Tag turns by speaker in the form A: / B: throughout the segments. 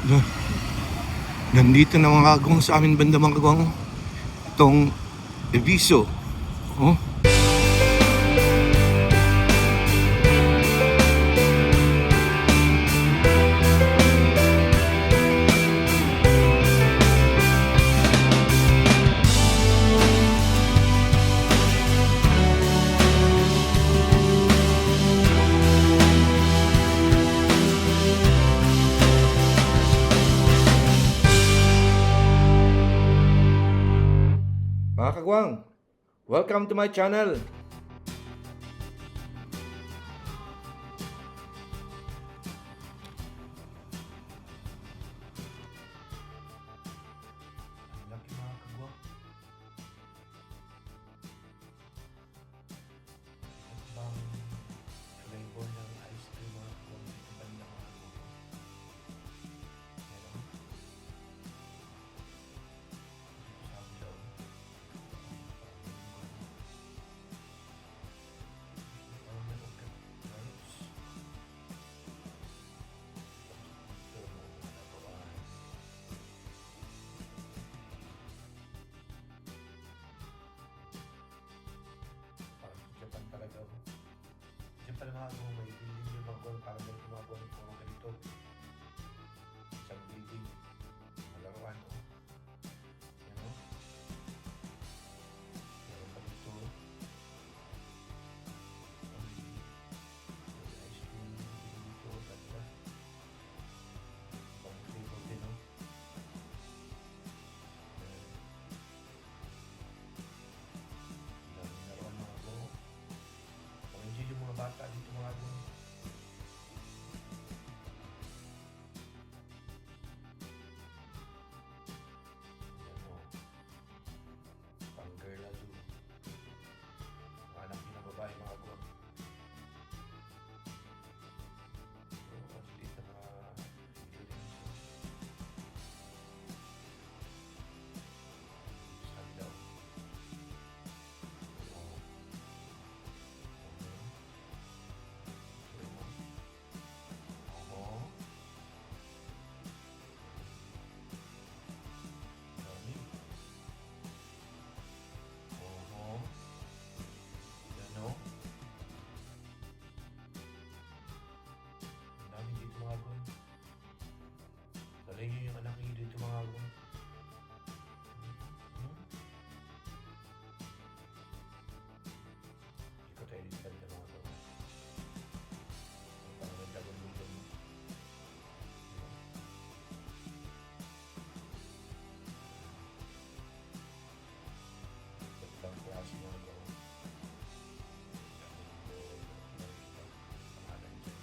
A: No. Nandito na mga kagawang sa amin banda mga kagawang. Itong Eviso. Oh. Mga kagawang, welcome to my channel. Laki mga kagawang. Bang flavor ng ice cream mga kagawang dito banda mga kagawang. Meron. Sabi daw. Japan talaga ako. Japan mga ako may building yung mga kung parang may tumagawa ng mga ganito. Isang building. Malaruan ko. Yan o. Meron pa dito. May ice cream dito. Ganda. Pang flavor din o. Laruan mga ako. Enjoy yung mga bata dito mga ako. Yan o. Pang girl na zoo. Mga anak ng babae mga ako. Kasi dito mga feelings. Sandaw. Galing yun yung anak niyo dito mga ako. Ikaw tayo dito kami na mga ako. Parang nagdagang mundo mo. Ibang klase mga ako. Pangalan dyan.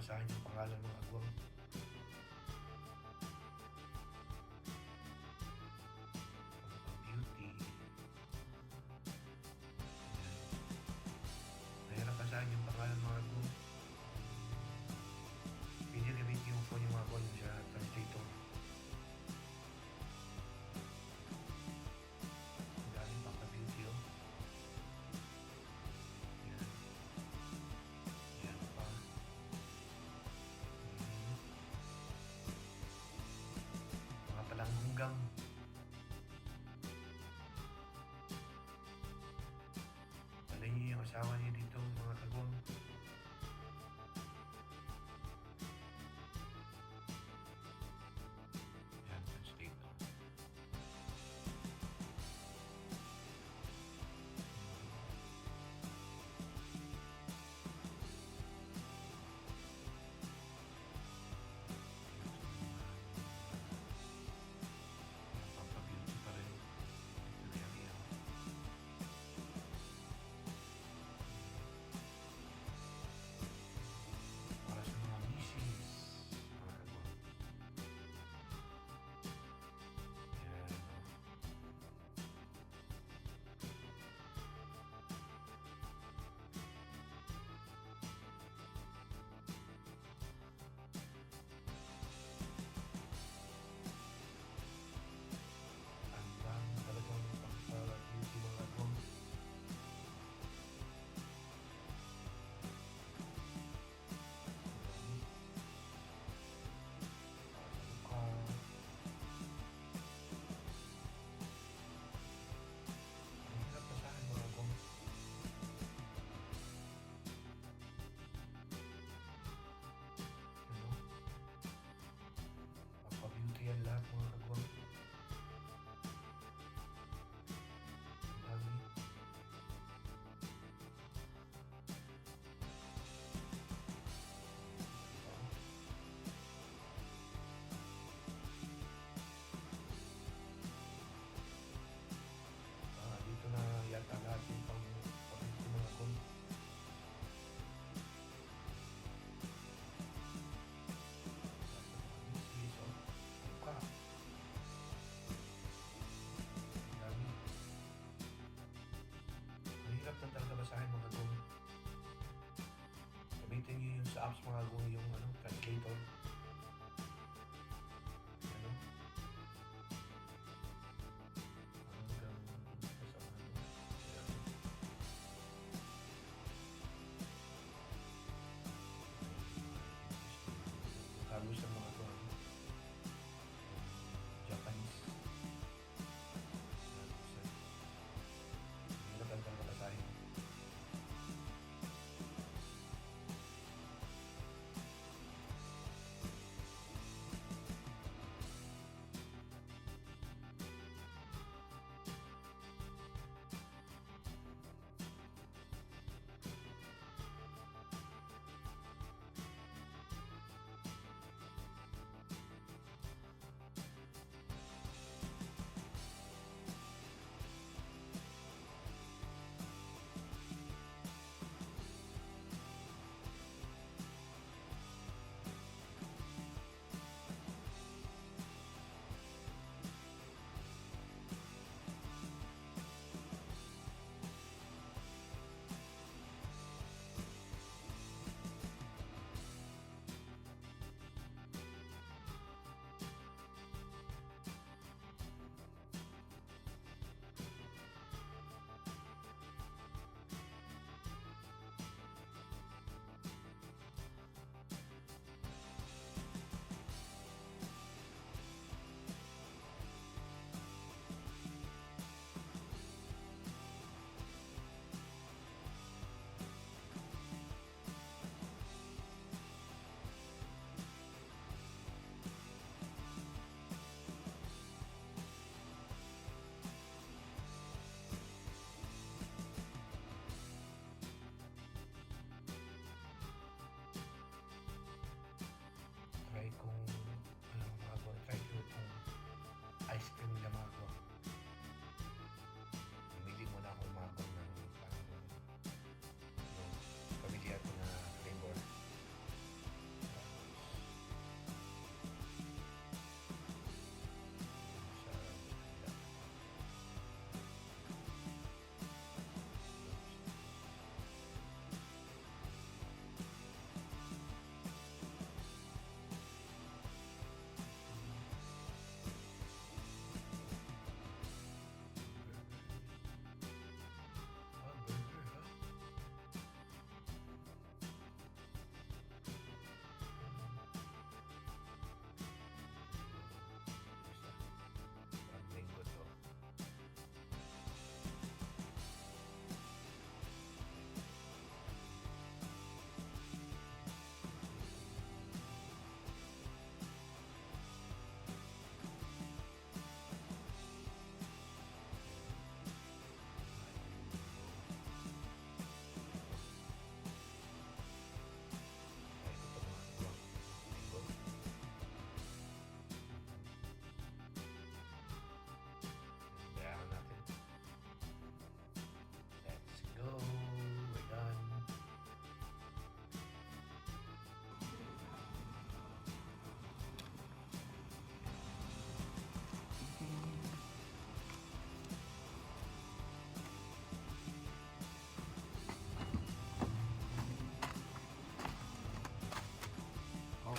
A: basahin yung pangalan ng agwang. Beauty. Mahirap basahin yung pangalan ng agwang. Piniremit yung phone yung agwang yung sa translator. Ang daming pangka-beauty, oh. Yan. Yan pa. Mga palanggunggang. Alay niyo yung asawa niyo dito, mga kagwang. Yan, translator. Pampabeauty pa rin. Ito na yan. Para sa mga misis, mga kagwang. Yan. Ang dami talagang pampa-beauty mga kagwang. Yan lahat mga kagwang. Ang dami. Dito na yata lahat yung pang-beauty mga kagwang. Mahirap na talaga basahin mga kagwang. Gamitin nyo yung sa apps mga kagwang yung translator. Ano? Hanggang sa ayan. Halos ang mga kagwang. Japanese. Mahirap na talaga basahin.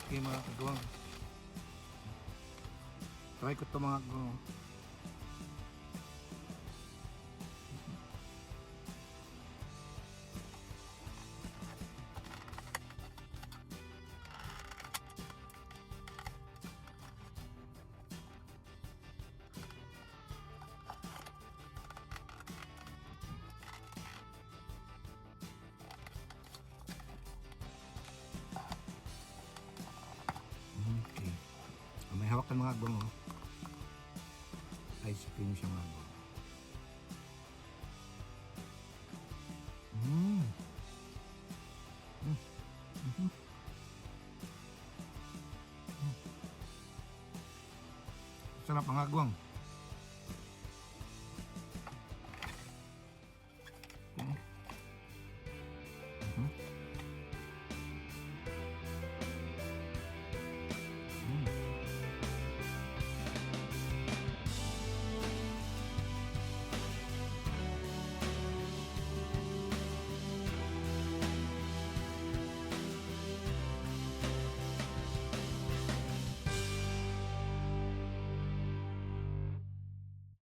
B: Okay mga kagawang. Try ko ito mga kagawang. Okay. May hawak ka mga kagawang. Oh. Ice cream siya mga kagawang. Sarap mga kagawang.